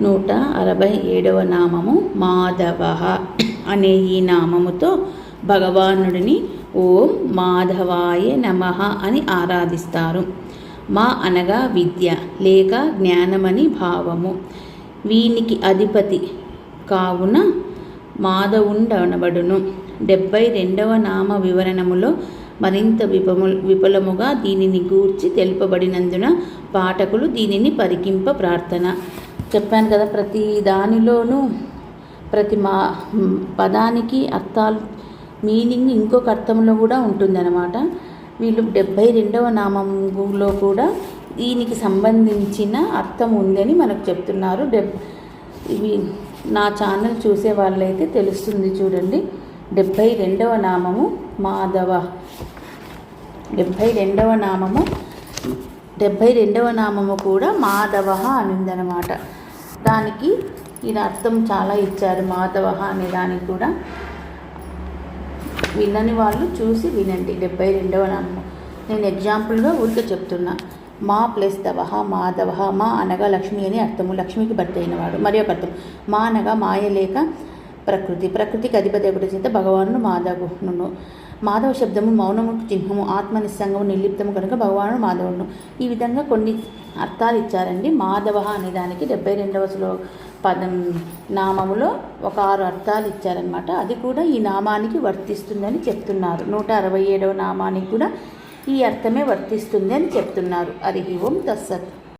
167వ నామము మాధవ అనే ఈ నామముతో భగవానుడిని ఓం మాధవాయ నమః అని ఆరాధిస్తారు. మా అనగా విద్య లేక జ్ఞానమని భావము. వీనికి అధిపతి కావున మాధవుండనబడును. 72వ నామ వివరణములో మరింత విపులముగా దీనిని గూర్చి తెలుపబడినందున పాఠకులు దీనిని పరికింప ప్రార్థన. చెప్పాను కదా, ప్రతి దానిలోనూ ప్రతి పదానికి అర్థాలు మీనింగ్ ఇంకొక అర్థంలో కూడా ఉంటుందన్నమాట. వీళ్ళు 72వ నామంలో కూడా దీనికి సంబంధించిన అర్థం ఉందని మనకు చెప్తున్నారు. ఇవి నా ఛానల్ చూసే వాళ్ళైతే తెలుస్తుంది. చూడండి, 72వ నామము మాధవ. 72వ నామము కూడా మాధవ అని ఉందన్నమాట. దానికి ఈయన అర్థం చాలా ఇచ్చారు. మాధవ అనే దానికి కూడా వినని వాళ్ళు చూసి వినండి. 72వ నామము నేను ఎగ్జాంపుల్గా ఊరికే చెప్తున్నా. మా ప్లస్ దవహ మాధవ. మా అనగా లక్ష్మి అని అర్థము, లక్ష్మికి భర్త అయినవాడు. మరి ఒక అర్థం మా అనగా మాయ లేక ప్రకృతి, ప్రకృతికి అధిపతి ఒకటి చేత భగవానుడు మాధవును. మాధవ శబ్దము మౌనముకు చిహ్నము, ఆత్మ నిస్సంగము నిర్లిప్తము కనుక భగవానుడు మాధవుడు. ఈ విధంగా కొన్ని అర్థాలు ఇచ్చారండి. మాధవ అనే దానికి 72వ నామములో ఒక 6 అర్థాలు ఇచ్చారనమాట. అది కూడా ఈ నామానికి వర్తిస్తుందని చెప్తున్నారు. 167వ నామానికి కూడా ఈ అర్థమే వర్తిస్తుంది అని చెప్తున్నారు. హరి ఓం తత్సత్.